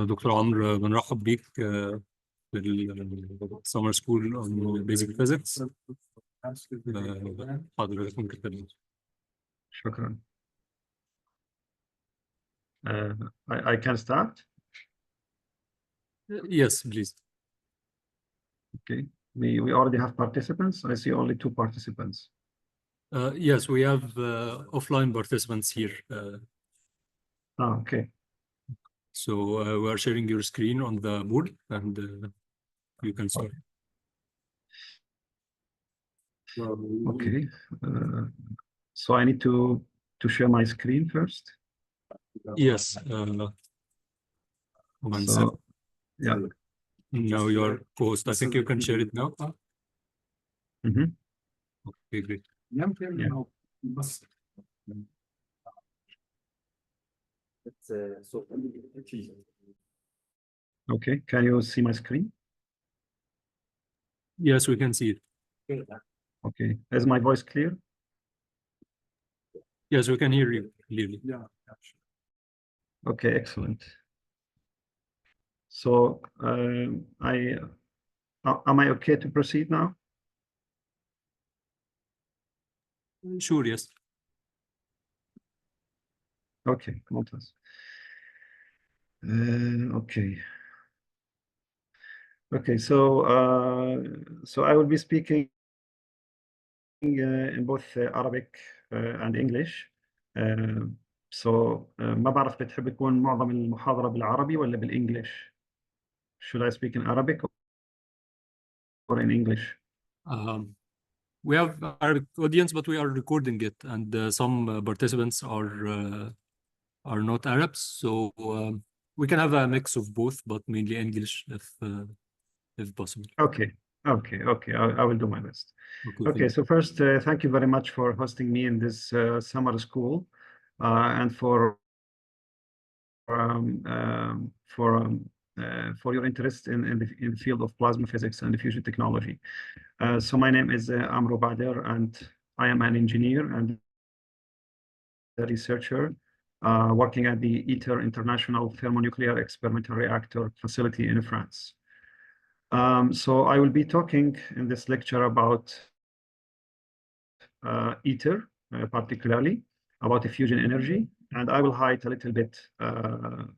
دكتور عمرو، بنرحب بيك في السمر سكول on basic physics. حضرتك ممكن تبدأ. شكرا. I can start. Yes, please. Okay. We already have participants. I see only 2 participants. Yes, we have offline participants here. Okay. So we are sharing your screen on the board, and you can start. Okay. So I need to share my screen first. Yes. One So, second. yeah. Now your post. I think you can share it now. Mm-hmm. Okay, great. Yeah. Okay. Can you see my screen? Yes, we can see it. Okay. Is my voice clear? Yes, we can hear you clearly. Yeah. Okay, excellent. So am I okay to proceed now? Sure, yes. Okay, ممتاز. Okay. Okay, so I will be speaking in both Arabic and English. ما بعرف بتحب يكون معظم المحاضرة بالعربي ولا بالإنجليش؟ Should I speak in Arabic or in English? We have Arabic audience, but we are recording it, and some participants are not Arabs, so we can have a mix of both, but mainly English if possible. Okay. I will do my best. Okay. Okay. So first, thank you very much for hosting me in this summer school, and for your interest in the field of plasma physics and diffusion technology. So my name is Amrou Bader, and I am an engineer and a researcher working at the Étier International Thermonuclear Experimental Reactor Facility in France. So I will be talking in this lecture about Étier, particularly about diffusion energy, and I will highlight a little bit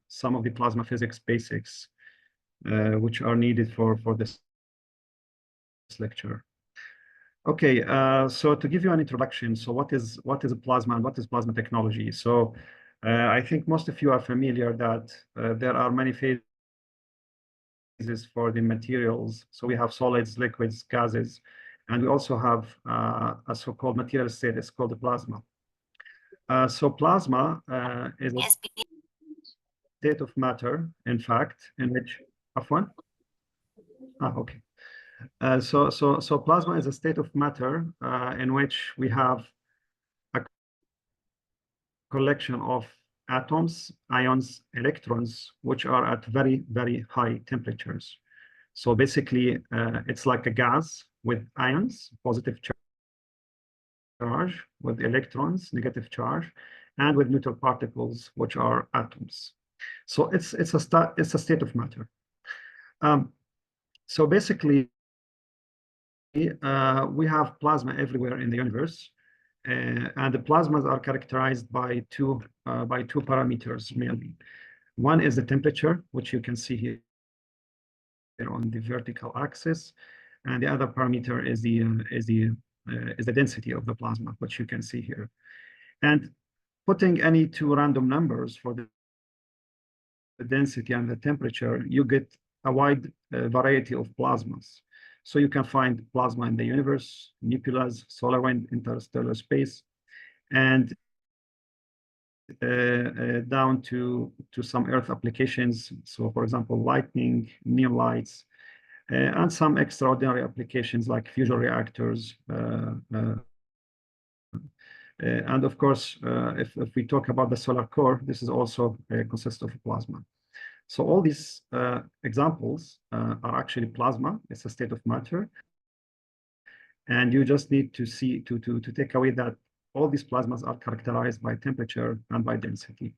some of the plasma physics basics which are needed for this lecture. Okay, so to give you an introduction, so what is a plasma and what is plasma technology? So I think most of you are familiar that there are many phases for the materials. So we have solids, liquids, gases, and we also have a so-called material state. It's called the plasma. So plasma is a state of matter, in fact, in which okay. So plasma is a state of matter in which we have a collection of atoms, ions, electrons, which are at very, very high temperatures. So basically, it's like a gas with ions, positive charge, with electrons, negative charge, and with neutral particles, which are atoms. So it's a state of matter. So basically, we have plasma everywhere in the universe, and the plasmas are characterized by two parameters mainly. One is the temperature, which you can see here on the vertical axis, and the other parameter is the density of the plasma, which you can see here. And putting any 2 random numbers for the density and the temperature, you get a wide variety of plasmas. So you can find plasma in the universe, nebulas, solar wind, interstellar space, and down to some Earth applications. So for example, lightning, neon lights, and some extraordinary applications like fusion reactors. And of course, if we talk about the solar core, this is also consists of plasma. So all these examples are actually plasma. It's a state of matter. And you just need to take away that all these plasmas are characterized by temperature and by density.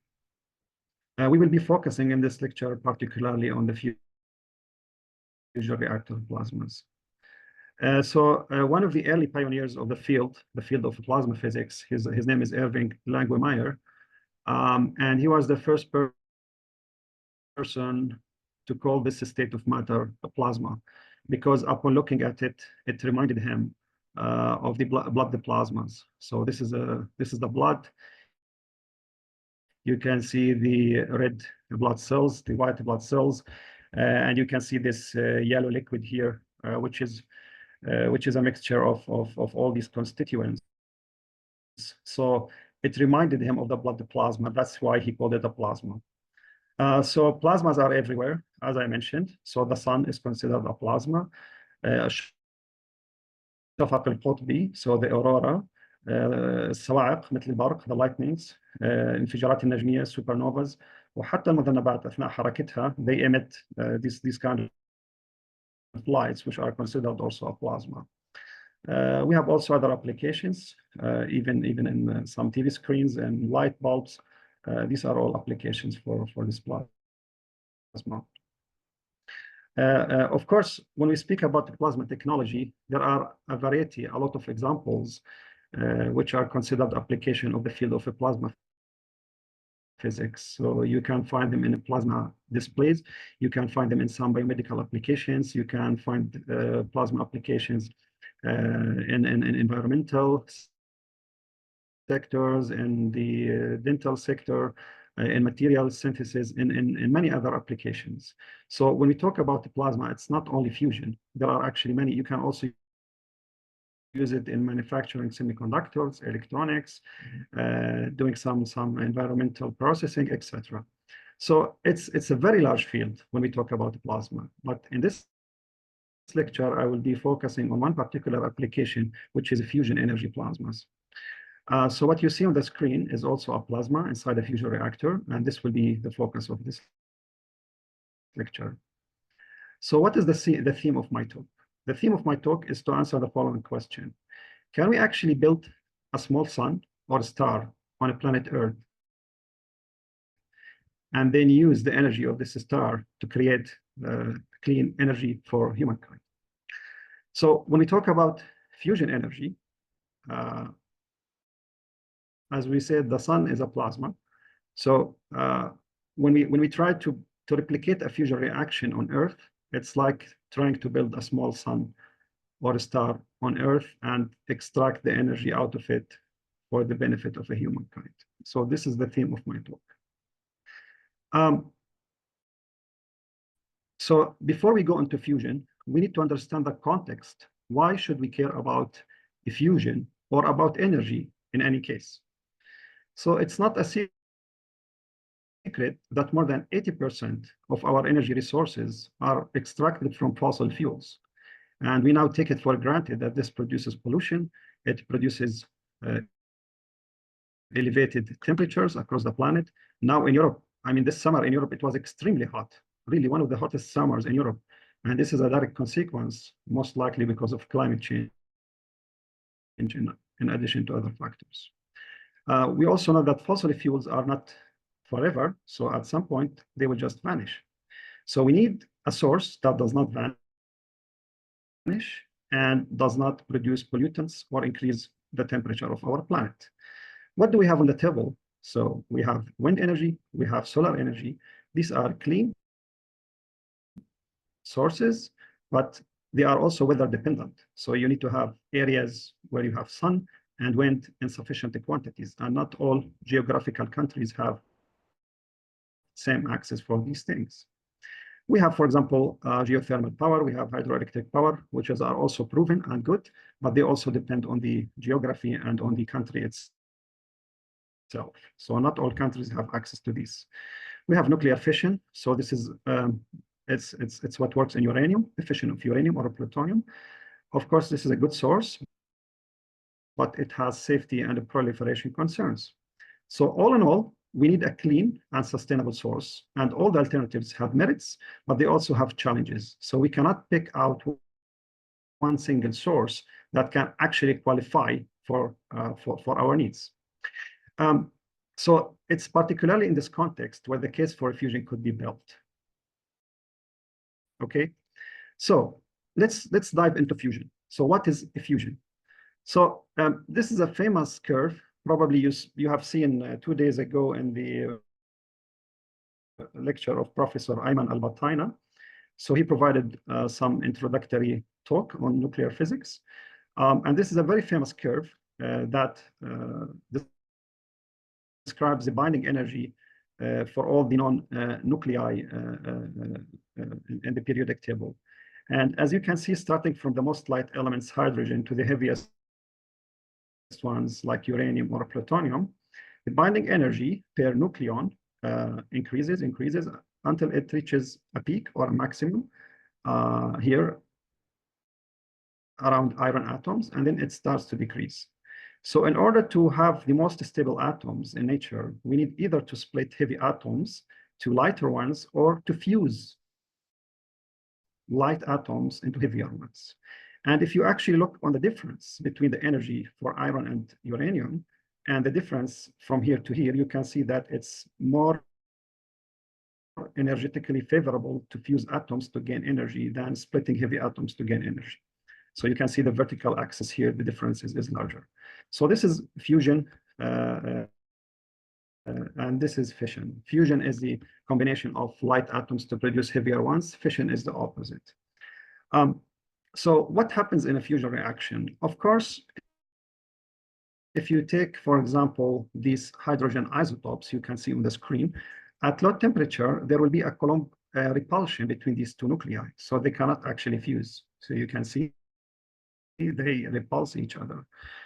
We will be focusing in this lecture particularly on the fusion reactor plasmas. One of the early pioneers of the field of plasma physics, his name is Irving Langmuir, and he was the first person to call this state of matter a plasma, because upon looking at it, it reminded him of the blood plasmas. So this is the blood. You can see the red blood cells, the white blood cells, and you can see this yellow liquid here, which is a mixture of all these constituents. So it reminded him of the blood plasma. That's why he called it a plasma. So plasmas are everywhere, as I mentioned. So the sun is considered a plasma. شفق القطبي, so the aurora, الصواعق مثل البرق, the lightnings, انفجارات النجمية, supernovas, وحتى المذنبات أثناء حركتها, they emit these kind of lights, which are considered also a plasma. We have also other applications, even in some TV screens and light bulbs. These are all applications for this plasma. Of course, when we speak about the plasma technology, there are a lot of examples which are considered application of the field of plasma physics. So you can find them in plasma displays. You can find them in some biomedical applications. You can find plasma applications in environmental sectors, in the dental sector, in material synthesis, in many other applications. So when we talk about the plasma, it's not only fusion. There are actually many. You can also use it in manufacturing semiconductors, electronics, doing some environmental processing, etc. So it's a very large field when we talk about the plasma. But in this lecture, I will be focusing on one particular application, which is fusion energy plasmas. So what you see on the screen is also a plasma inside a fusion reactor, and this will be the focus of this lecture. So what is the theme of my talk? The theme of my talk is to answer the following question. Can we actually build a small sun or a star on a planet Earth and then use the energy of this star to create clean energy for humankind? So when we talk about fusion energy, as we said, the sun is a plasma. So when we try to replicate a fusion reaction on Earth, it's like trying to build a small sun or a star on Earth and extract the energy out of it for the benefit of humankind. So this is the theme of my talk. So before we go into fusion, we need to understand the context. Why should we care about fusion or about energy in any case? So it's not a secret that more than 80% of our energy resources are extracted from fossil fuels. And we now take it for granted that this produces pollution. It produces elevated temperatures across the planet. Now in Europe, I mean, this summer in Europe, it was extremely hot, really one of the hottest summers in Europe. And this is a direct consequence, most likely because of climate change, in addition to other factors. We also know that fossil fuels are not forever. So at some point, they will just vanish. So we need a source that does not vanish and does not produce pollutants or increase the temperature of our planet. What do we have on the table? So we have wind energy, we have solar energy. These are clean sources, but they are also weather dependent. So you need to have areas where you have sun and wind in sufficient quantities, and not all geographical countries have same access for these things. We have, for example, geothermal power, we have hydroelectric power, which are also proven and good, but they also depend on the geography and on the country itself. So not all countries have access to these. We have nuclear fission. So this is it's what works in uranium, the fission of uranium or plutonium. Of course, this is a good source, but it has safety and proliferation concerns. So all in all, we need a clean and sustainable source, and all the alternatives have merits, but they also have challenges. So we cannot pick out one single source that can actually qualify for our needs. So it's particularly in this context where the case for a fusion could be built. Okay, so let's dive into fusion. So what is a fusion? So this is a famous curve. Probably you have seen 2 days ago in the lecture of Professor Ayman Al-Battaina. So he provided some introductory talk on nuclear physics. And this is a very famous curve that describes the binding energy for all the non-nuclei in the periodic table. And as you can see, starting from the most light elements, hydrogen, to the heaviest ones like uranium or plutonium, the binding energy per nucleon increases until it reaches a peak or a maximum here around iron atoms, and then it starts to decrease. So in order to have the most stable atoms in nature, we need either to split heavy atoms to lighter ones or to fuse light atoms into heavier ones. And if you actually look on the difference between the energy for iron and uranium and the difference from here to here, you can see that it's more energetically favorable to fuse atoms to gain energy than splitting heavy atoms to gain energy. So you can see the vertical axis here, the difference is larger. So this is fusion, and this is fission. Fusion is the combination of light atoms to produce heavier ones. Fission is the opposite. So what happens in a fusion reaction? Of course, if you take, for example, these hydrogen isotopes you can see on the screen, at low temperature, there will be a Coulomb repulsion between these two nuclei. So they cannot actually fuse. So you can see they repulse each other.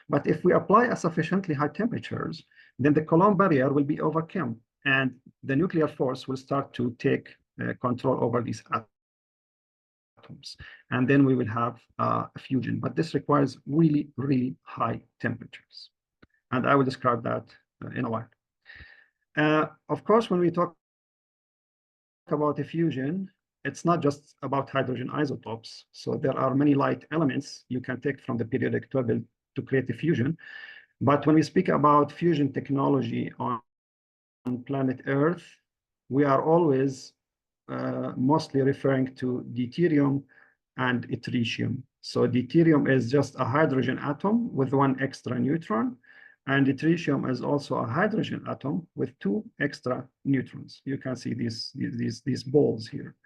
But if we apply a sufficiently high temperatures, then the Coulomb barrier will be overcome and the nuclear force will start to take control over these atoms. And then we will have a fusion, but this requires really, really high temperatures. And I will describe that in a while. Of course, when we talk about a fusion, it's not just about hydrogen isotopes. So there are many light elements you can take from the periodic table to create a fusion. But when we speak about fusion technology on planet Earth, we are always mostly referring to deuterium and tritium. So deuterium is just a hydrogen atom with one extra neutron, and tritium is also a hydrogen atom with two extra neutrons. You can see these balls here.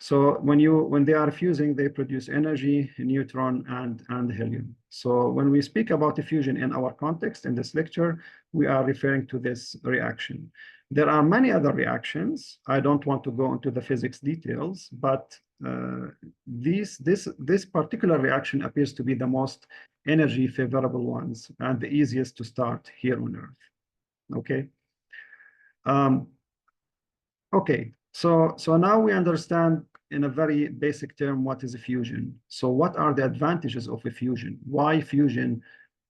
So when they are fusing, they produce energy, neutron, and helium. So when we speak about the fusion in our context in this lecture, we are referring to this reaction. There are many other reactions. I don't want to go into the physics details, but this particular reaction appears to be the most energy favorable ones and the easiest to start here on Earth. Okay. Okay. So now we understand in a very basic term what is a fusion. So what are the advantages of a fusion? Why fusion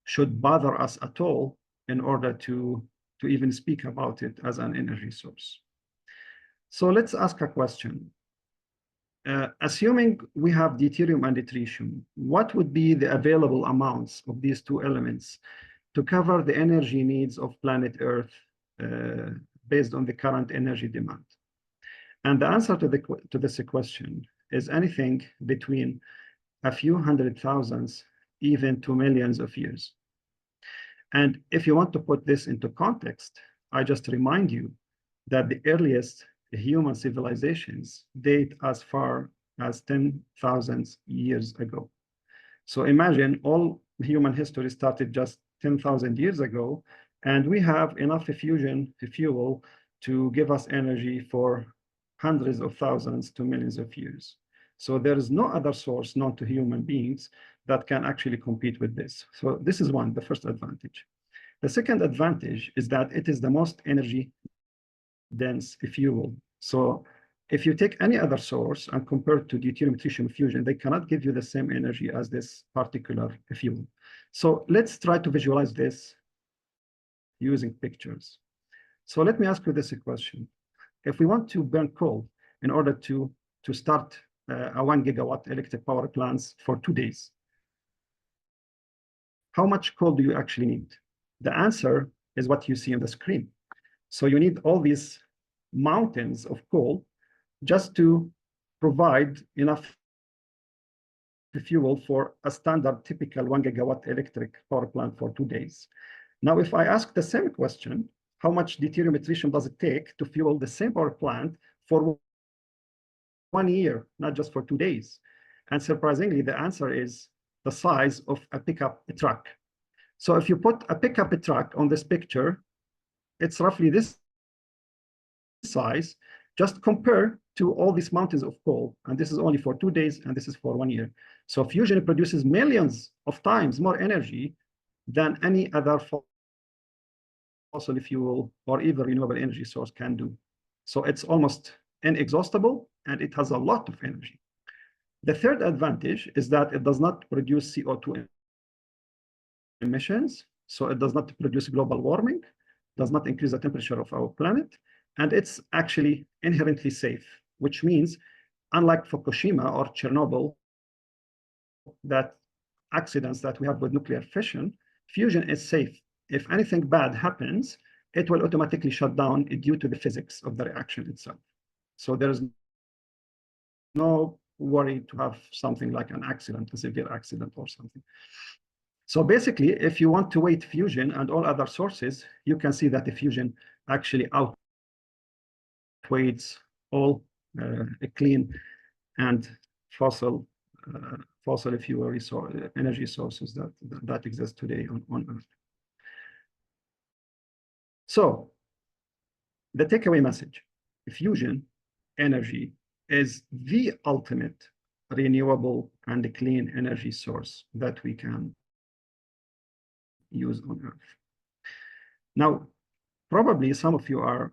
should bother us at all in order to even speak about it as an energy source? So let's ask a question. Assuming we have deuterium and tritium, what would be the available amounts of these two elements to cover the energy needs of planet Earth based on the current energy demand? And the answer to this question is anything between a few hundred thousands, even to millions of years. And if you want to put this into context, I just remind you that the earliest human civilizations date as far as 10,000 years ago. So imagine all human history started just 10,000 years ago, and we have enough fusion fuel to give us energy for hundreds of thousands to millions of years. So there is no other source known to human beings that can actually compete with this. So this is the first advantage. The second advantage is that it is the most energy dense fuel. So if you take any other source and compare it to deuterium-tritium fusion, they cannot give you the same energy as this particular fuel. So let's try to visualize this using pictures. So let me ask you this question. If we want to burn coal in order to start a 1 gigawatt electric power plants for 2 days, how much coal do you actually need? The answer is what you see on the screen. So you need all these mountains of coal just to provide enough fuel for a standard typical 1 gigawatt electric power plant for 2 days. Now, if I ask the same question, how much deuterium tritium does it take to fuel the same power plant for 1 year, not just for 2 days? And surprisingly, the answer is the size of a pickup truck. So if you put a pickup truck on this picture, it's roughly this size. Just compare to all these mountains of coal, and this is only for 2 days, and this is for 1 year. So fusion produces millions of times more energy than any other fossil fuel or even renewable energy source can do. So it's almost inexhaustible, and it has a lot of energy. The third advantage is that it does not produce CO2 emissions, so it does not produce global warming, does not increase the temperature of our planet, and it's actually inherently safe, which means, unlike Fukushima or Chernobyl, that accidents that we have with nuclear fission, fusion is safe. If anything bad happens, it will automatically shut down due to the physics of the reaction itself. So there's no worry to have something like an accident, a severe accident or something. So basically, if you want to weight fusion and all other sources, you can see that the fusion actually outweighs all clean and fossil fuel energy sources that exist today on Earth. So the takeaway message: fusion energy is the ultimate renewable and clean energy source that we can use on Earth. Now, probably some of you are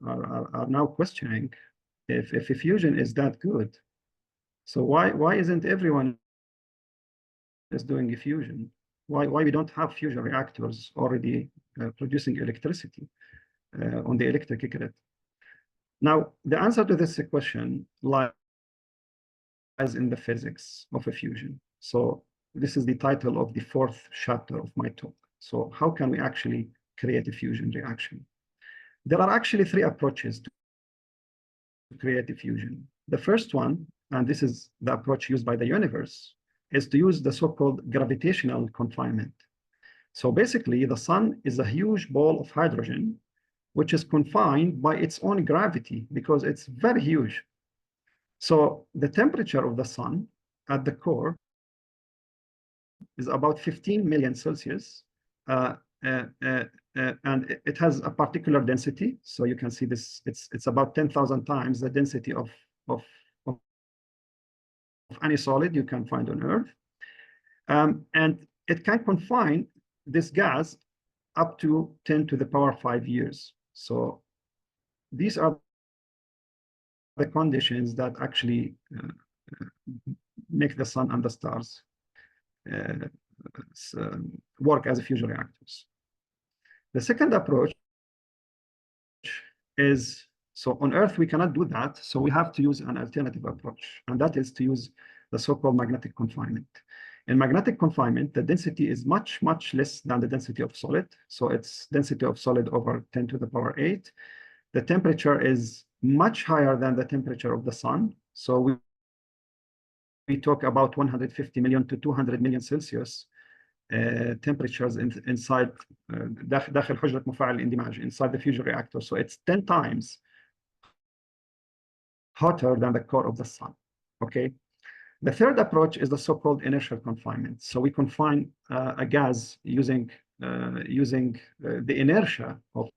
now questioning if fusion is that good. So why isn't everyone is doing fusion? Why we don't have fusion reactors already producing electricity on the electric grid? Now, the answer to this question lies in the physics of a fusion. So this is the title of the 4th chapter of my talk. So how can we actually create a fusion reaction? There are actually 3 approaches to create a fusion. The first one, and this is the approach used by the universe, is to use the so-called gravitational confinement. So basically, the sun is a huge ball of hydrogen, which is confined by its own gravity because it's very huge. So the temperature of the sun at the core is about 15 million Celsius, and it has a particular density. So you can see this, it's about 10,000 times the density of any solid you can find on Earth. And it can confine this gas up to 10 to the power 5 years. So these are the conditions that actually make the sun and the stars work as fusion reactors. The second approach is, so on Earth, we cannot do that. So we have to use an alternative approach, and that is to use the so-called magnetic confinement. In magnetic confinement, the density is much, much less than the density of solid. So it's density of solid over 10 to the power 8. The temperature is much higher than the temperature of the sun. So we talk about 150 million to 200 million Celsius temperatures inside داخل حجرة مفاعل الاندماج, inside the fusion reactor. So it's 10 times hotter than the core of the sun. Okay. The third approach is the so-called inertial confinement. So we confine a gas using the inertia of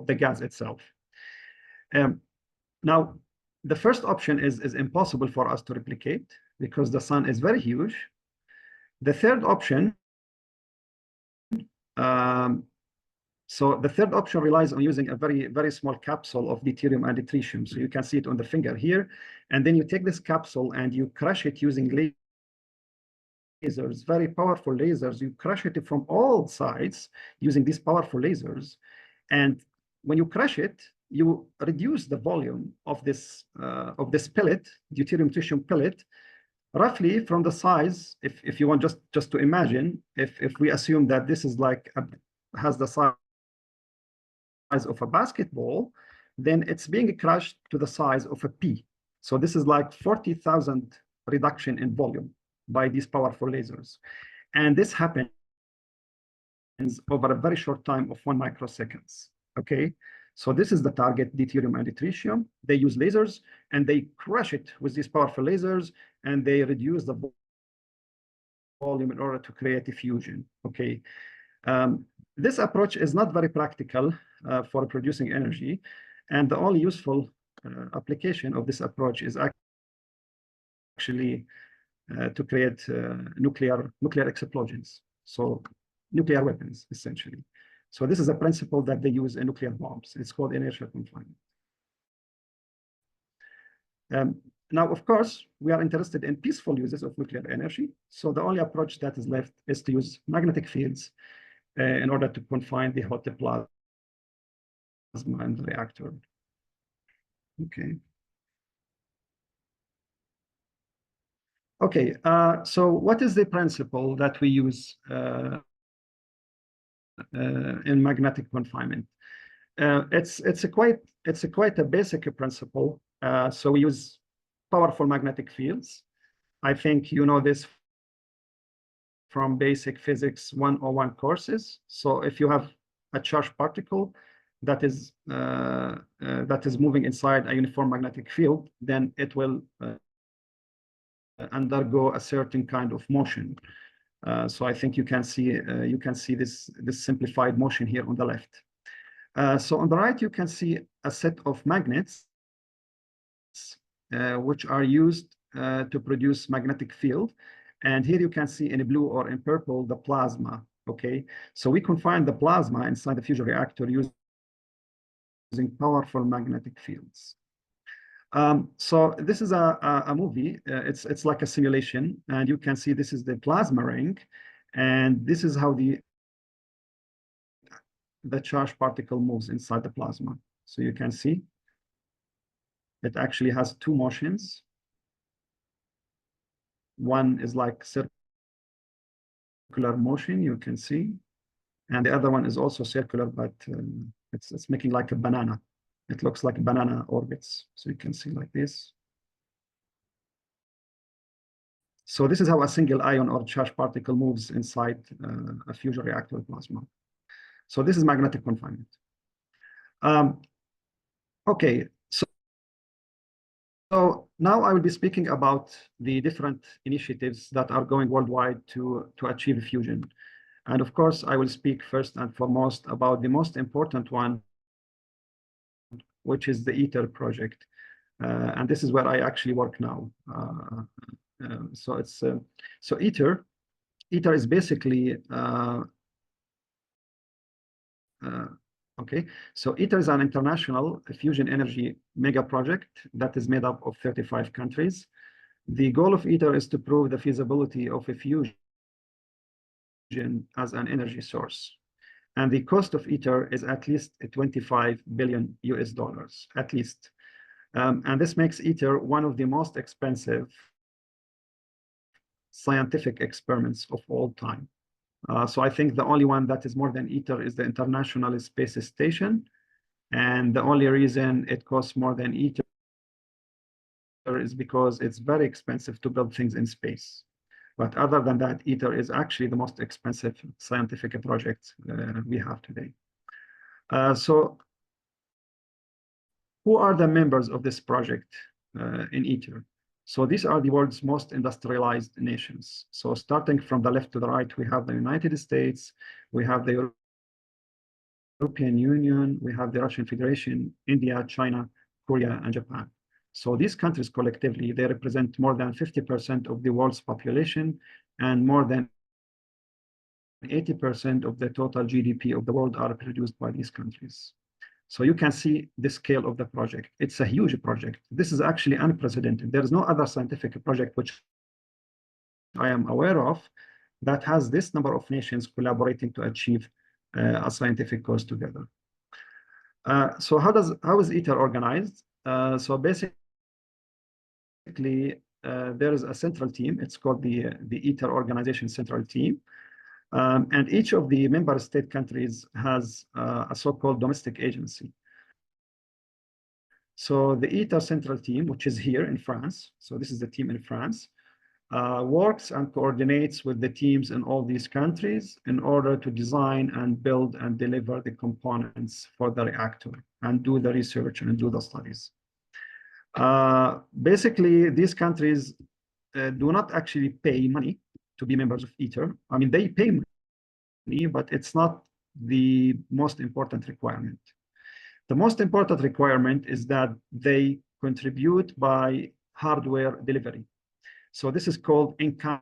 the gas itself. Now, the first option is impossible for us to replicate because the sun is very huge. The third option, so the third option relies on using a very, very small capsule of deuterium and tritium. So you can see it on the finger here. And then you take this capsule and you crush it using lasers, very powerful lasers. You crush it from all sides using these powerful lasers. And when you crush it, you reduce the volume of this pellet, deuterium tritium pellet, roughly from the size, if you want just to imagine, if we assume that this is like has the size of a basketball, then it's being crushed to the size of a pea. So this is like 40,000 reduction in volume by these powerful lasers. And this happens over a very short time of 1 microseconds, okay? So this is the target, deuterium and tritium. They use lasers and they crush it with these powerful lasers, and they reduce the volume in order to create a fusion, okay? This approach is not very practical for producing energy, and the only useful application of this approach is actually to create nuclear explosions, so nuclear weapons, essentially. So this is a principle that they use in nuclear bombs. It's called inertial confinement. Now, of course, we are interested in peaceful uses of nuclear energy. So the only approach that is left is to use magnetic fields in order to confine the hot plasma in the reactor. Okay. Okay, so what is the principle that we use in magnetic confinement? It's quite a basic principle. So we use powerful magnetic fields. I think you know this from basic physics 101 courses. So if you have a charged particle that is moving inside a uniform magnetic field, then it will undergo a certain kind of motion. So I think you can see this simplified motion here on the left. So on the right, you can see a set of magnets which are used to produce magnetic field. And here you can see in blue or in purple the plasma. Okay, so we confine the plasma inside the fusion reactor using powerful magnetic fields. So this is a movie. It's like a simulation, and you can see this is the plasma ring, and this is how the charged particle moves inside the plasma. So you can see it actually has two motions. One is like circular motion, you can see, and the other one is also circular, but it's making like a banana. It looks like banana orbits. So you can see like this. So this is how a single ion or charged particle moves inside a fusion reactor plasma. So this is magnetic confinement. Okay, so now I will be speaking about the different initiatives that are going worldwide to achieve fusion. And of course, I will speak first and foremost about the most important one, which is the Iter project. And this is where I actually work now. So it's so Iter is basically okay. So Iter is an international fusion energy mega project that is made up of 35 countries. The goal of Iter is to prove the feasibility of a fusion as an energy source. And the cost of Iter is at least 25 billion US dollars, at least. And this makes Iter one of the most expensive scientific experiments of all time. So I think the only one that is more than Iter is the International Space Station. And the only reason it costs more than Iter is because it's very expensive to build things in space. But other than that, Iter is actually the most expensive scientific project we have today. So who are the members of this project in Iter? So these are the world's most industrialized nations. So starting from the left to the right, we have the United States, we have the European Union, we have the Russian Federation, India, China, Korea, and Japan. So these countries collectively, they represent more than 50% of the world's population and more than 80% of the total GDP of the world are produced by these countries. So you can see the scale of the project. It's a huge project. This is actually unprecedented. There is no other scientific project which I am aware of that has this number of nations collaborating to achieve a scientific cause together. So how is Iter organized? So basically, there is a central team. It's called the Éther Organization Central Team. And each of the member state countries has a so-called domestic agency. So the Éther Central Team, which is here in France, so this is the team in France, works and coordinates with the teams in all these countries in order to design and build and deliver the components for the reactor and do the research and do the studies. Basically, these countries do not actually pay money to be members of Éther. I mean, they pay money, but it's not the most important requirement. The most important requirement is that they contribute by hardware delivery. So this is called in-kind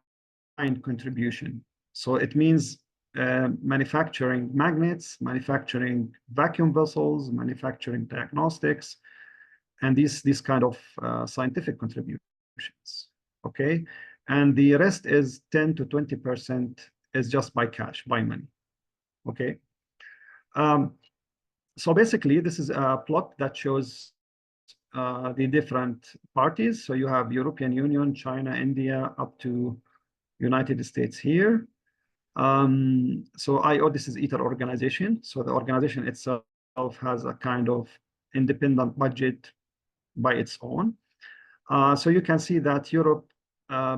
contribution. So it means manufacturing magnets, manufacturing vacuum vessels, manufacturing diagnostics, and these kind of scientific contributions, okay? And the rest is 10 to 20% is just by cash, by money, okay? So basically, this is a plot that shows the different parties. So you have European Union, China, India, up to United States here. So this is Éther organization. So the organization itself has a kind of independent budget by its own. So you can see that Europe,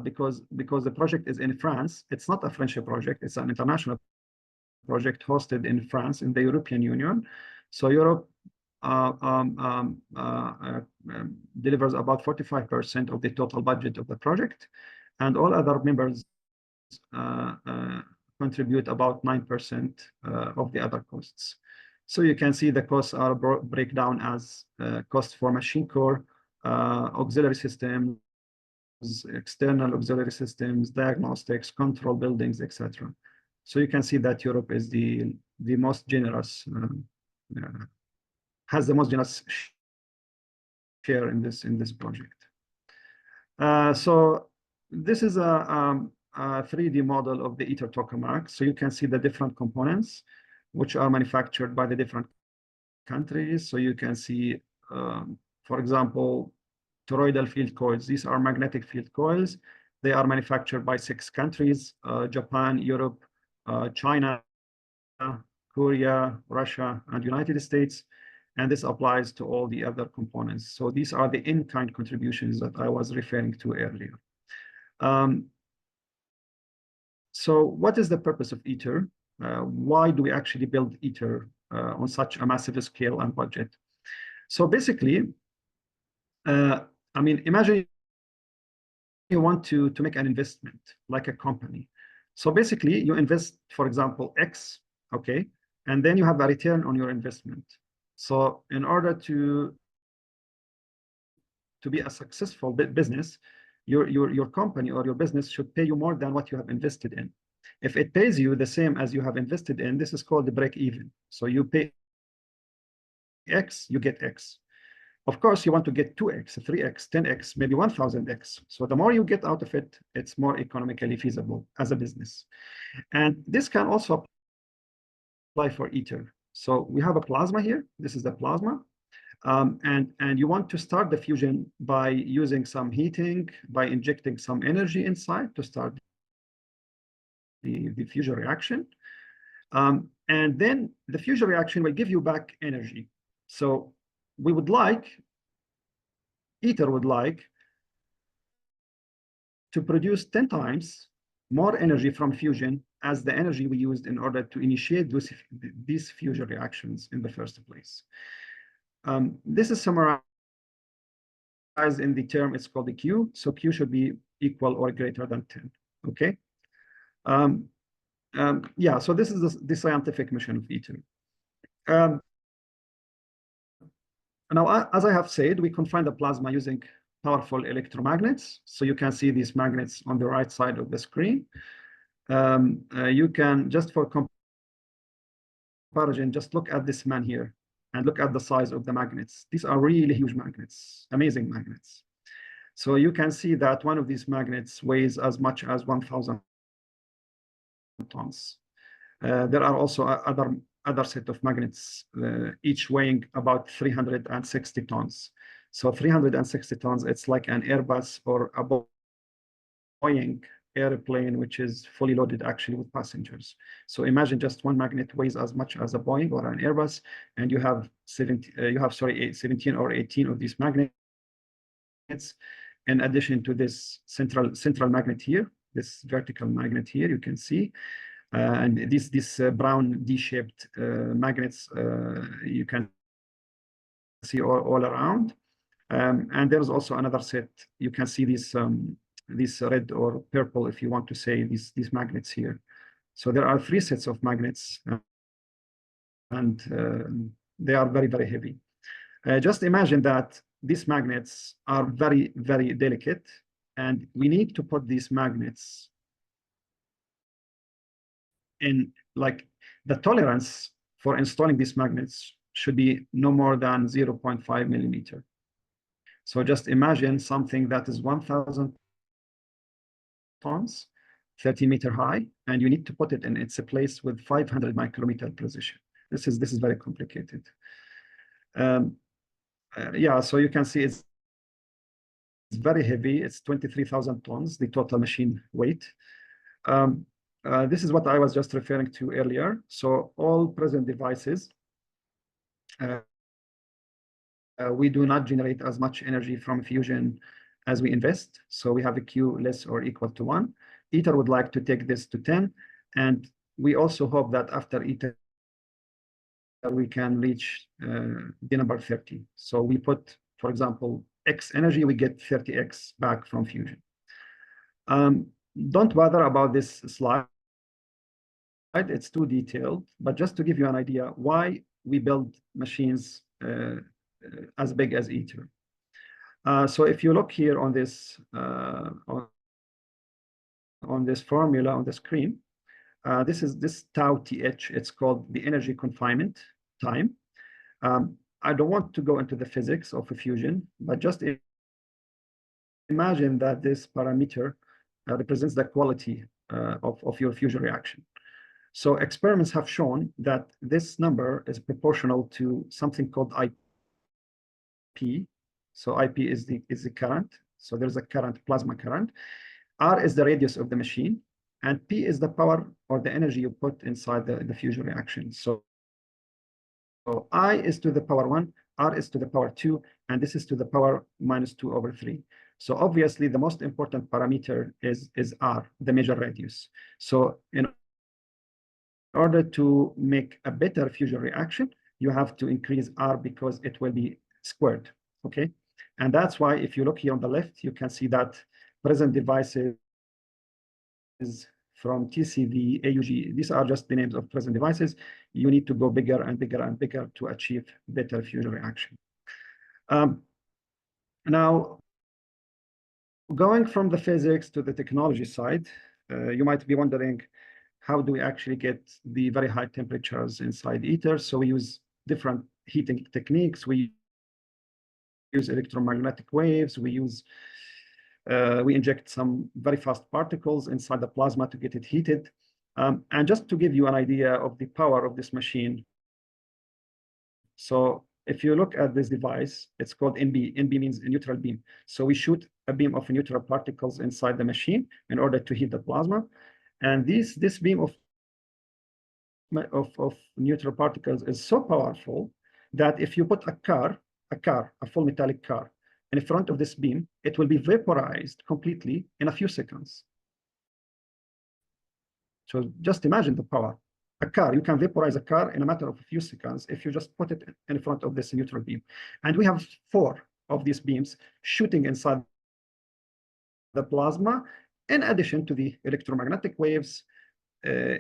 because the project is in France, it's not a French project, it's an international project hosted in France in the European Union. So Europe delivers about 45% of the total budget of the project, and all other members contribute about 9% of the other costs. So you can see the costs are breakdown as cost for machine core, auxiliary systems, external auxiliary systems, diagnostics, control buildings, etc. So you can see that Europe is the most generous, has the most generous share in this project. So this is a 3D model of the Éther tokamak. So you can see the different components which are manufactured by the different countries. So you can see, for example, toroidal field coils. These are magnetic field coils. They are manufactured by 6 countries, Japan, Europe, China, Korea, Russia, and United States. And this applies to all the other components. So these are the in-kind contributions that I was referring to earlier. So what is the purpose of Éther? Why do we actually build Éther on such a massive scale and budget? So basically, I mean, imagine you want to make an investment like a company. So basically, you invest, for example, X, okay, and then you have a return on your investment. So in order to be a successful business, your company or your business should pay you more than what you have invested in. If it pays you the same as you have invested in, this is called the break even. So you pay X, you get X. Of course, you want to get 2X, 3X, 10X, maybe 1000X. So the more you get out of it, it's more economically feasible as a business. And this can also apply for Éther. So we have a plasma here. This is the plasma. And you want to start the fusion by using some heating, by injecting some energy inside to start the fusion reaction. And then the fusion reaction will give you back energy. So we would like, Éther would like to produce 10 times more energy from fusion as the energy we used in order to initiate these fusion reactions in the first place. This is summarized in the term, it's called the Q. So Q should be equal or greater than 10, okay? Yeah, so this is the scientific mission of Éther. Now, as I have said, we confine the plasma using powerful electromagnets. So you can see these magnets on the right side of the screen. You can, just for comparison, just look at this man here and look at the size of the magnets. These are really huge magnets, amazing magnets. So you can see that one of these magnets weighs as much as 1,000 tons. There are also other set of magnets, each weighing about 360 tons. So 360 tons, it's like an Airbus or a Boeing airplane, which is fully loaded actually with passengers. So imagine just one magnet weighs as much as a Boeing or an Airbus, and you have 17 or 18 of these magnets, in addition to this central magnet here, this vertical magnet here, you can see. And these brown D-shaped magnets you can see all around. And there's also another set. You can see these red or purple, if you want to say, these magnets here. So there are 3 sets of magnets, and they are very, very heavy. Just imagine that these magnets are very, very delicate, and we need to put these magnets in, like, the tolerance for installing these magnets should be no more than 0.5 millimeter. So just imagine something that is 1,000 tons, 30-meter high, and you need to put it in its place with 500 micrometer precision. This is very complicated. Yeah, so you can see it's very heavy. It's 23,000 tons, the total machine weight. This is what I was just referring to earlier. So all present devices, we do not generate as much energy from fusion as we invest. So we have a Q less or equal to 1. ITER would like to take this to 10. And we also hope that after ITER, we can reach the number 30. So we put, for example, X energy, we get 30X back from fusion. Don't bother about this slide. It's too detailed, but just to give you an idea why we build machines as big as ITER. So if you look here on this on this formula on the screen, this is this tau TH. It's called the energy confinement time. I don't want to go into the physics of a fusion, but just imagine that this parameter represents the quality of your fusion reaction. So experiments have shown that this number is proportional to something called IP. So IP is the current. So there's a current, plasma current. R is the radius of the machine, and P is the power or the energy you put inside the fusion reaction. So I is to the power 1, R is to the power 2, and this is to the power -2/3. So obviously the most important parameter is R, the major radius. So in order to make a better fusion reaction, you have to increase R because it will be squared, okay? And that's why if you look here on the left, you can see that present devices from TCV, AUG, these are just the names of present devices. You need to go bigger and bigger and bigger to achieve better fusion reaction. Now, going from the physics to the technology side, you might be wondering, how do we actually get the very high temperatures inside ITER? So we use different heating techniques. We use electromagnetic waves. We inject some very fast particles inside the plasma to get it heated. And just to give you an idea of the power of this machine. So if you look at this device, it's called NB. NB means a neutral beam. So we shoot a beam of neutral particles inside the machine in order to heat the plasma. And this beam of neutral particles is so powerful that if you put a full metallic car, in front of this beam, it will be vaporized completely in a few seconds. So just imagine the power. A car, you can vaporize a car in a matter of a few seconds if you just put it in front of this neutral beam. And we have 4 of these beams shooting inside the plasma, in addition to the electromagnetic waves,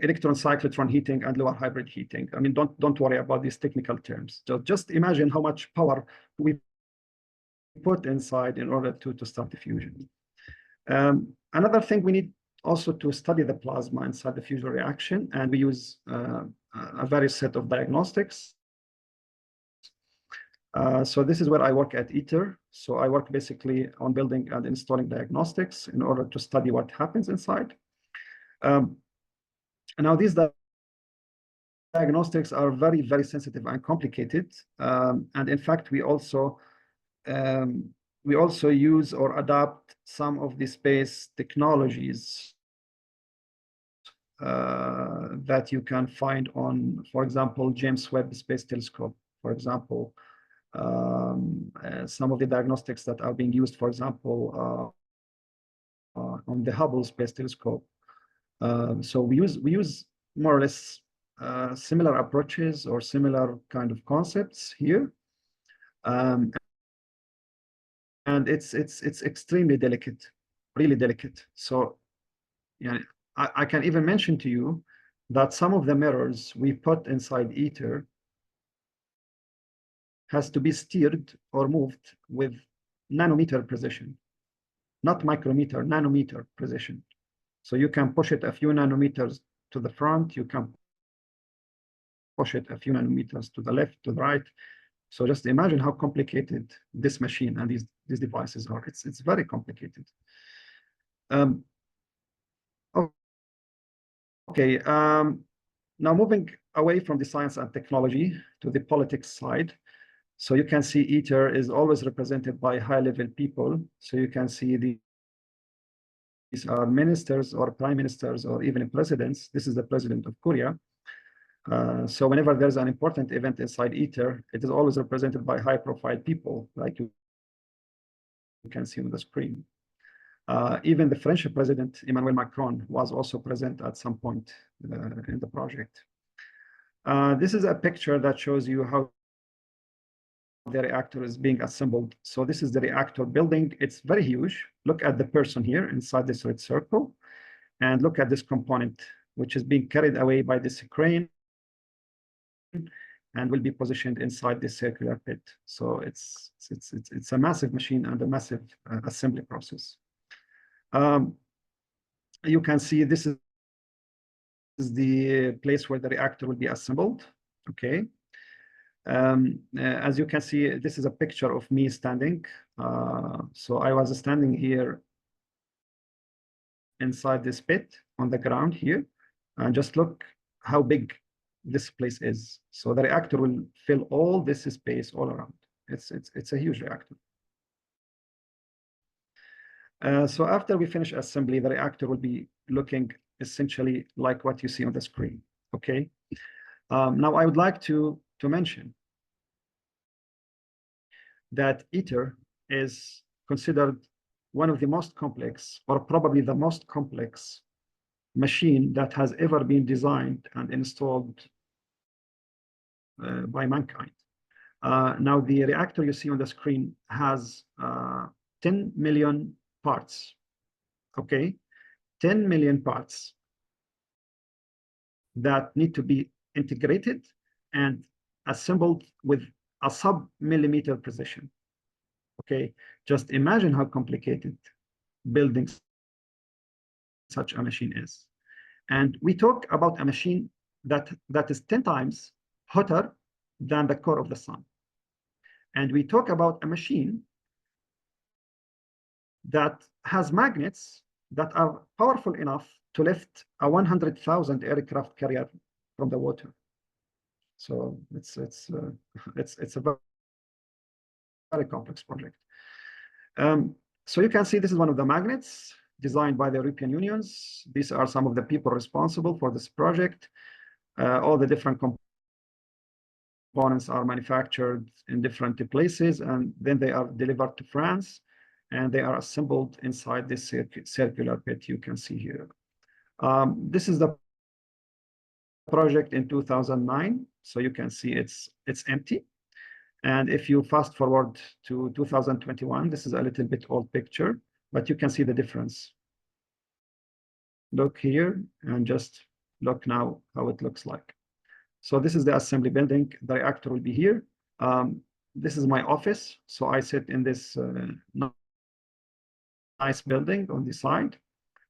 electron cyclotron heating, and lower hybrid heating. I mean, don't worry about these technical terms. Just imagine how much power we put inside in order to start the fusion. Another thing, we need also to study the plasma inside the fusion reaction, and we use a various set of diagnostics. So this is where I work at ITER. So I work basically on building and installing diagnostics in order to study what happens inside. Now these diagnostics are very, very sensitive and complicated. And in fact, we also we also use or adapt some of the space technologies that you can find on, for example, James Webb Space Telescope, for example, some of the diagnostics that are being used, for example, on the Hubble Space Telescope. So we use more or less similar approaches or similar kind of concepts here. And it's extremely delicate, really delicate. So yeah, I can even mention to you that some of the mirrors we put inside Eater has to be steered or moved with nanometer precision, not micrometer, nanometer precision. So you can push it a few nanometers to the front, you can push it a few nanometers to the left, to the right. So just imagine how complicated this machine and these devices are. It's very complicated. Okay, now moving away from the science and technology to the politics side. So you can see Eater is always represented by high-level people. So you can see these are ministers or prime ministers or even presidents. This is the president of Korea. So whenever there's an important event inside Eater, it is always represented by high-profile people, like you can see on the screen. Even the French president, Emmanuel Macron, was also present at some point in the project. This is a picture that shows you how the reactor is being assembled. So this is the reactor building. It's very huge. Look at the person here inside this red circle, and look at this component, which is being carried away by this crane and will be positioned inside this circular pit. So it's a massive machine and a massive assembly process. You can see this is the place where the reactor will be assembled. Okay. As you can see, this is a picture of me standing. So I was standing here inside this pit on the ground here, and just look how big this place is. So the reactor will fill all this space all around. It's a huge reactor. So after we finish assembly, the reactor will be looking essentially like what you see on the screen. Okay. Now I would like to mention that Eater is considered one of the most complex, or probably the most complex machine that has ever been designed and installed by mankind. Now the reactor you see on the screen has 10 million parts. Okay, 10 million parts that need to be integrated and assembled with a sub-millimeter precision. Okay, just imagine how complicated building such a machine is. And we talk about a machine that is 10 times hotter than the core of the sun. And we talk about a machine that has magnets that are powerful enough to lift a 100,000 aircraft carrier from the water. So it's a very complex project. So you can see this is one of the magnets designed by the European Union. These are some of the people responsible for this project. All the different components are manufactured in different places, and then they are delivered to France, and they are assembled inside this circular pit you can see here. This is the project in 2009, so you can see it's empty. And if you fast forward to 2021, this is a little bit old picture, but you can see the difference. Look here and just look now how it looks like. So this is the assembly building. The reactor will be here. This is my office. So I sit in this nice building on the side.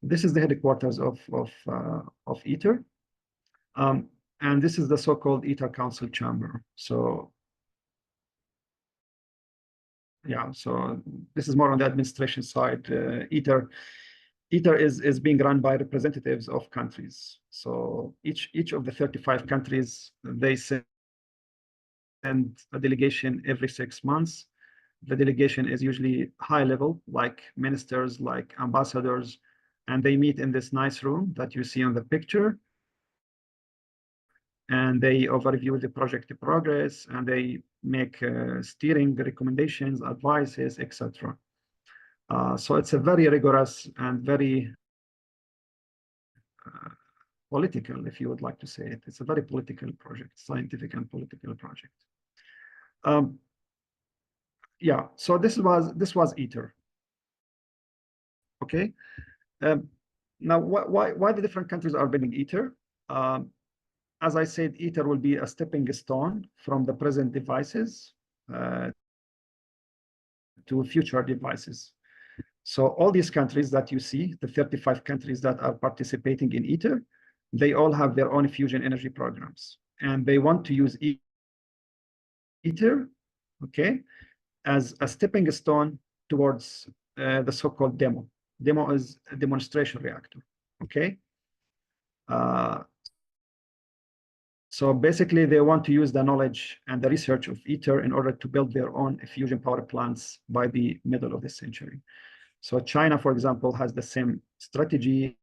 This is the headquarters of Eater. And this is the so-called Eater Council Chamber. So yeah, so this is more on the administration side. Eater is being run by representatives of countries. So each of the 35 countries, they send a delegation every 6 months. the delegation is usually high level, like ministers, like ambassadors, and they meet in this nice room that you see on the picture. And they overview the project progress, and they make steering recommendations, advices, etc. So it's a very rigorous and very political, if you would like to say it. It's a very political project, scientific and political project. Yeah, so this was Iter. Okay. Now, why the different countries are building Iter? As I said, Iter will be a stepping stone from the present devices to future devices. So all these countries that you see, the 35 countries that are participating in Iter, they all have their own fusion energy programs, and they want to use Iter, okay, as a stepping stone towards the so-called demo. Demo is a demonstration reactor, okay? So basically, they want to use the knowledge and the research of Iter in order to build their own fusion power plants by the middle of the century. So China, for example, has the same strategy.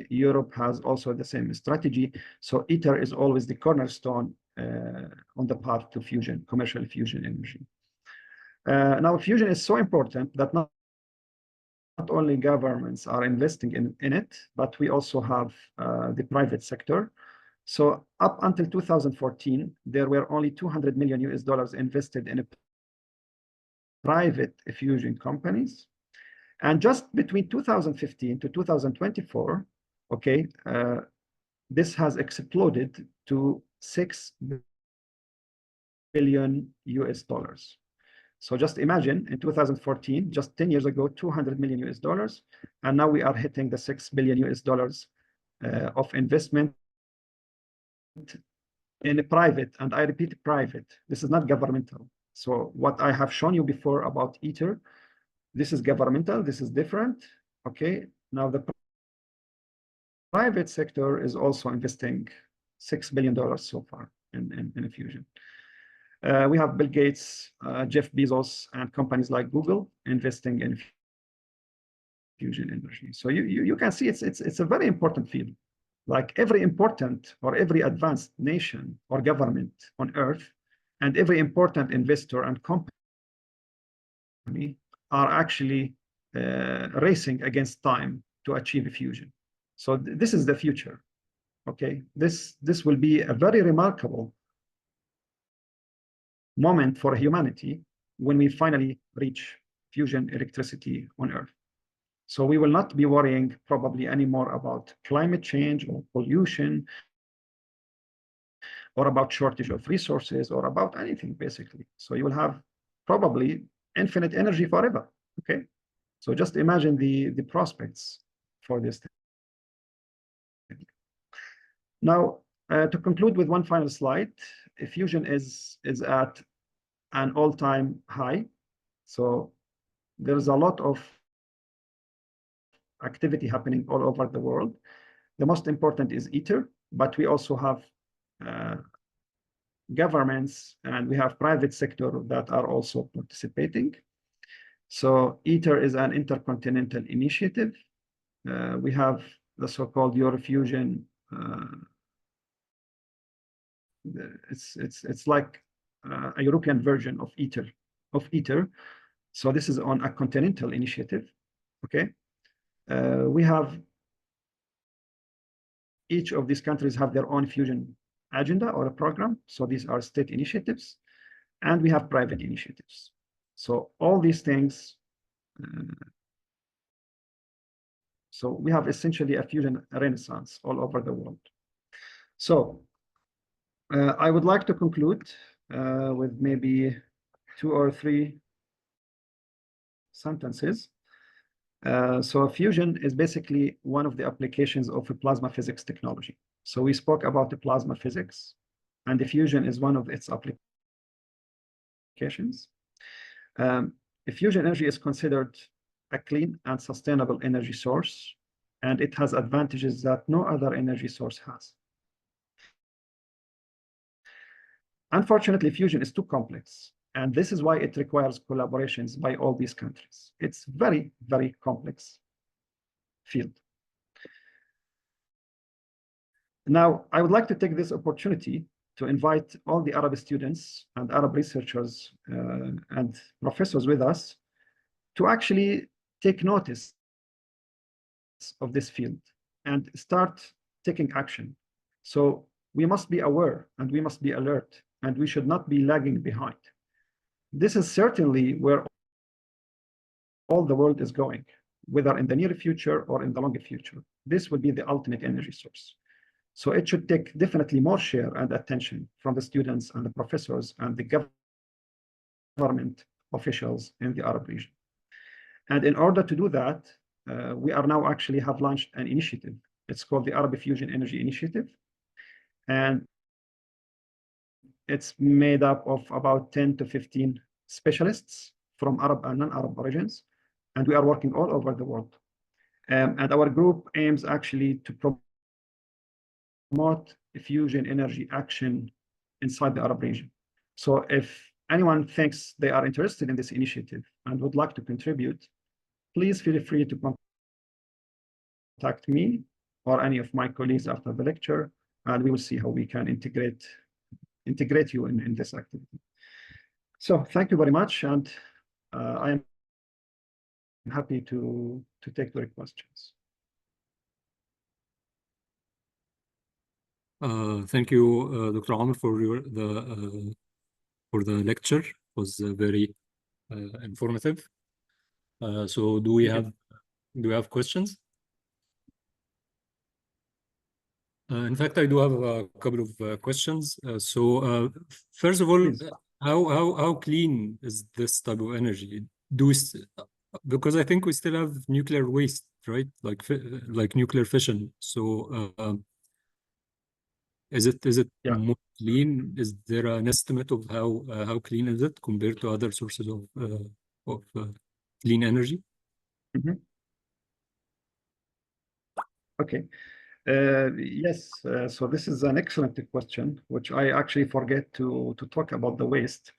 Europe has also the same strategy. So Iter is always the cornerstone on the path to fusion, commercial fusion energy. Now, fusion is so important that not only governments are investing in it, but we also have the private sector. So up until 2014, there were only $200 million invested in private fusion companies. And just between 2015 to 2024, okay, this has exploded to $6 billion. So just imagine, in 2014, just 10 years ago, $200 million, and now we are hitting the $6 billion of investment in private, and I repeat, private. This is not governmental. So what I have shown you before about Iter, this is governmental, this is different, okay? Now the private sector is also investing $6 billion so far in fusion. We have Bill Gates, Jeff Bezos, and companies like Google investing in fusion energy. So you can see it's a very important field. Like every important or every advanced nation or government on Earth, and every important investor and company are actually racing against time to achieve fusion. So this is the future. Okay, this will be a very remarkable moment for humanity when we finally reach fusion electricity on Earth. So we will not be worrying probably anymore about climate change or pollution or about shortage of resources or about anything, basically. So you will have probably infinite energy forever, okay? So just imagine the prospects for this thing. Now, to conclude with one final slide, fusion is at an all-time high. So there's a lot of activity happening all over the world. The most important is Iter, but we also have governments and we have private sector that are also participating. So Iter is an intercontinental initiative. We have the so-called Eurofusion. It's like a European version of Iter. So this is on a continental initiative. Okay. We have each of these countries have their own fusion agenda or a program. So these are state initiatives, and we have private initiatives. So all these things. So we have essentially a fusion renaissance all over the world. So I would like to conclude with maybe 2 or 3 sentences. So fusion is basically one of the applications of a plasma physics technology. So we spoke about the plasma physics, and the fusion is one of its applications. Fusion energy is considered a clean and sustainable energy source, and it has advantages that no other energy source has. Unfortunately, fusion is too complex And this is why it requires collaborations by all these countries. It's very, very complex field. Now, I would like to take this opportunity to invite all the Arab students and Arab researchers and professors with us to actually take notice of this field and start taking action. So we must be aware and we must be alert, and we should not be lagging behind. This is certainly where all the world is going, whether in the near future or in the longer future. This will be the ultimate energy source. So it should take definitely more share and attention from the students and the professors and the government officials in the Arab region. And in order to do that, we are now actually have launched an initiative. It's called the Arab Fusion Energy Initiative. And it's made up of about 10 to 15 specialists from Arab and non-Arab origins. And we are working all over the world. And our group aims actually to promote fusion energy action inside the Arab region. So if anyone thinks they are interested in this initiative and would like to contribute, please feel free to contact me or any of my colleagues after the lecture, and we will see how we can integrate you in this activity. So thank you very much, and I am happy to take your questions. Thank you, Dr. Amr, for the lecture. It was very informative. So do we have questions? In fact, I do have a couple of questions. So first of all, Please. how clean is this type of energy? Because I think we still have nuclear waste, right? Like nuclear fission. So is it Yeah. more clean? Is there an estimate of how clean is it compared to other sources of clean energy? Mm-hmm. Okay. Yes, so this is an excellent question, which I actually forget to talk about the waste,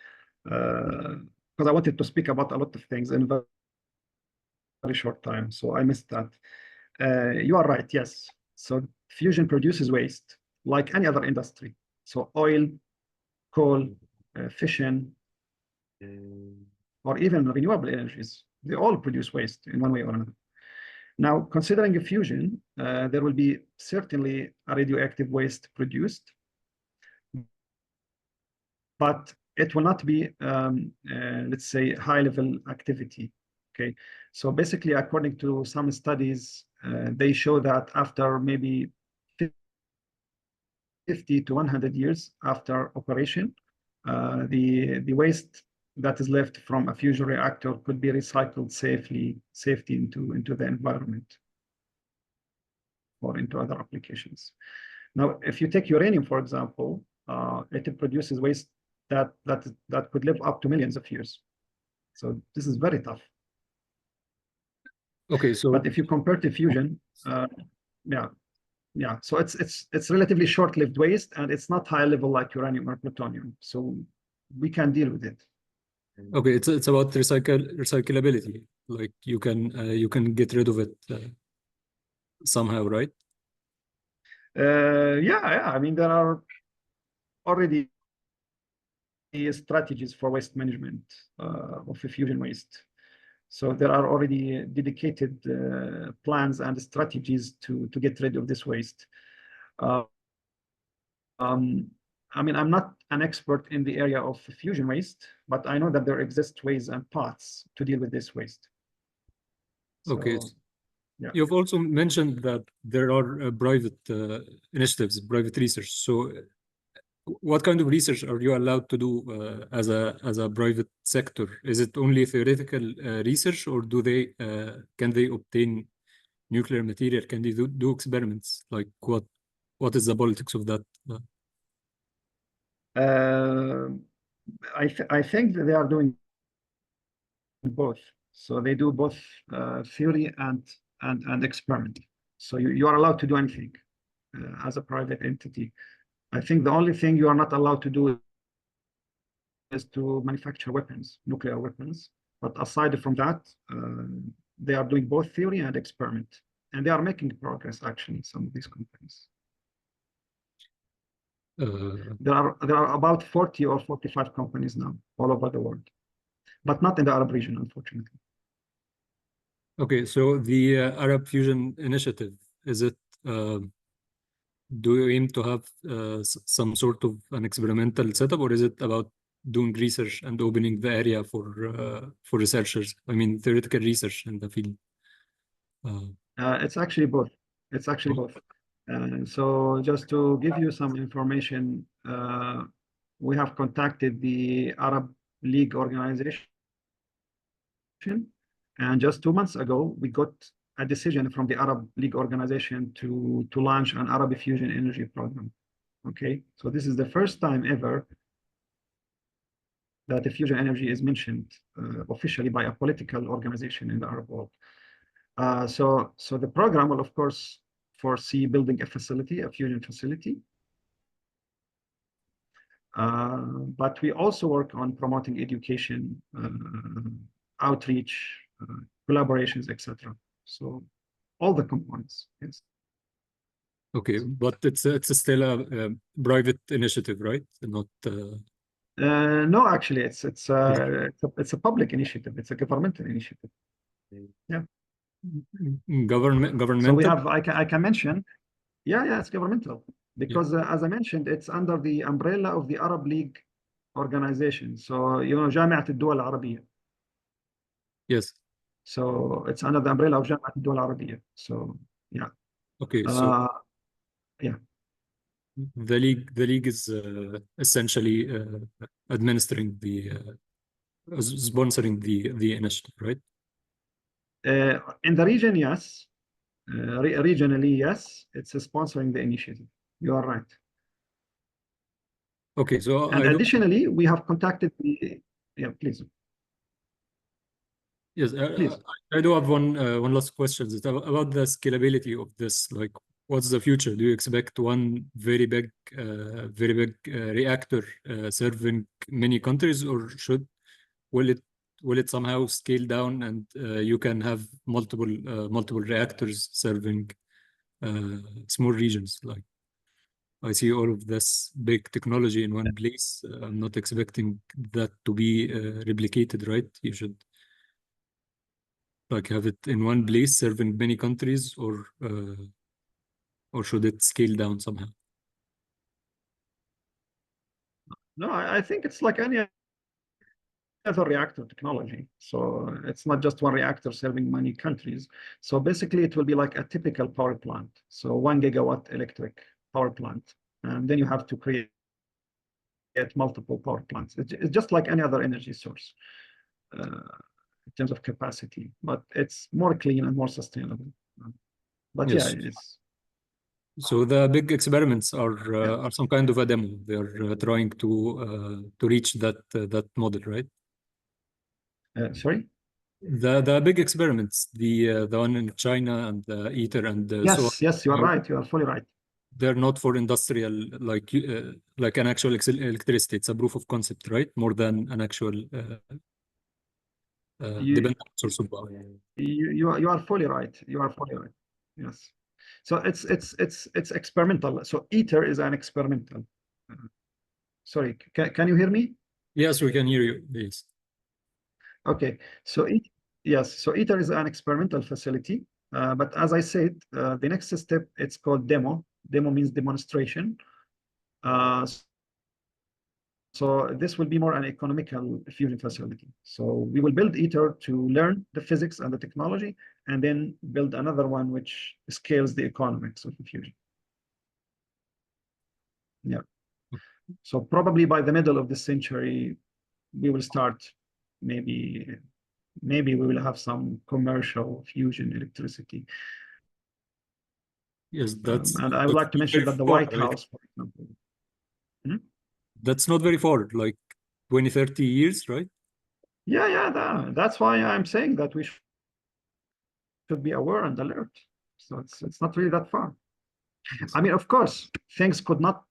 because I wanted to speak about a lot of things in a very short time, so I missed that. You are right, yes. So fusion produces waste like any other industry. So oil, coal, fission, or even renewable energies, they all produce waste in one way or another. Now, considering a fusion, there will be certainly a radioactive waste produced, but it will not be, let's say, high-level activity. Okay, so basically, according to some studies, they show that after maybe 50 to 100 years after operation, the waste that is left from a fusion reactor could be recycled safely into the environment or into other applications. Now, if you take uranium, for example, it produces waste that could live up to millions of years. So this is very tough. Okay, so but if you compare to fusion, yeah, so it's relatively short-lived waste, and it's not high level like uranium or plutonium. So we can deal with it. okay, it's about recyclability. Like you can get rid of it somehow, right? Yeah. I mean, there are already strategies for waste management of fusion waste. So there are already dedicated plans and strategies to get rid of this waste. I mean, I'm not an expert in the area of fusion waste, but I know that there exist ways and paths to deal with this waste. Okay. So, yeah. You've also mentioned that there are private initiatives, private research. So what kind of research are you allowed to do as a private sector? Is it only theoretical research, or can they obtain nuclear material? Can they do experiments? Like what is the politics of that? I think that they are doing both. So they do both theory and experiment. So you are allowed to do anything as a private entity. I think the only thing you are not allowed to do is to manufacture weapons, nuclear weapons. But aside from that, they are doing both theory and experiment. And they are making progress, actually, some of these companies. There are about 40 or 45 companies now all over the world, but not in the Arab region, unfortunately. Okay, so the Arab Fusion Initiative, is it, do you aim to have some sort of an experimental setup, or is it about doing research and opening the area for researchers? I mean, theoretical research in the field. It's actually both. It's actually both. So just to give you some information, we have contacted the Arab League organization, and just 2 months ago, we got a decision from the Arab League organization to launch an Arab fusion energy program. Okay, so this is the first time ever that the fusion energy is mentioned officially by a political organization in the Arab world. So the program will, of course, foresee building a facility, a fusion facility. But we also work on promoting education, outreach, collaborations, etc. So all the components, yes. Okay, but it's still a private initiative, right? Not. No, actually, it's a public initiative. It's a governmental initiative. Yeah. Governmental. So we have. I can mention. Yeah, it's governmental because as I mentioned, it's under the umbrella of the Arab League organization. So جامعة الدول العربية. Yes. So it's under the umbrella of جامعة الدول العربية. So yeah. Okay. So yeah. The league is essentially administering sponsoring the initiative, right? In the region, yes. Regionally, yes. It's sponsoring the initiative. You are right. Okay, so and additionally, we have contacted the. Yeah, please. Yes, please. I do have one last question. It's about the scalability of this. Like, what's the future? Do you expect one very big reactor serving many countries, or will it somehow scale down and you can have multiple reactors serving small regions? Like, I see all of this big technology in one place. I'm not expecting that to be replicated, right? You should like have it in one place serving many countries, or should it scale down somehow? No, I think it's like any other reactor technology. So it's not just one reactor serving many countries. So basically, it will be like a typical power plant. So 1 gigawatt electric power plant, and then you have to create multiple power plants. It's just like any other energy source in terms of capacity, but it's more clean and more sustainable. But yes. yeah, it's. So the big experiments are some kind of a demo. They're trying to reach that model, right? Sorry. The big experiments, the one in China and the Éther and yes, you are right. You are fully right. They're not for industrial like an actual electricity. It's a proof of concept, right? More than an actual dependent source of power. You are fully right. You are fully right. Yes. So it's experimental. So Éther is an experimental. Sorry, can you hear me? Yes, we can hear you. Yes. Okay. So yes. So Éther is an experimental facility. But as I said, the next step, it's called demo. Demo means demonstration. So this will be more an economical fusion facility. So we will build Éther to learn the physics and the technology, and then build another one which scales the economics of the fusion. Yeah. So probably by the middle of the century, we will start. Maybe we will have some commercial fusion electricity. Yes, that's. And I would like to mention that the White House, for example. That's not very far, like 20, 30 years, right? Yeah. That's why I'm saying that we should be aware and alert. So it's not really that far. I mean, of course, things could not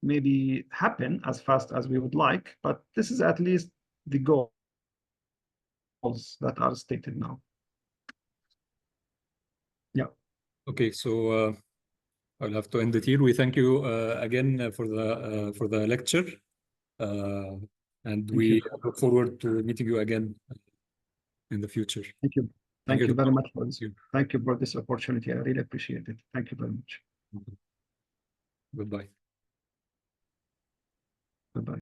maybe happen as fast as we would like, but this is at least the goals that are stated now. Yeah. Okay, so I'll have to end it here. We thank you again for the lecture, and we look forward to meeting you again in the future. Thank you. Thank you very much for this. You. Thank you for this opportunity. I really appreciate it. Thank you very much. Goodbye. Goodbye.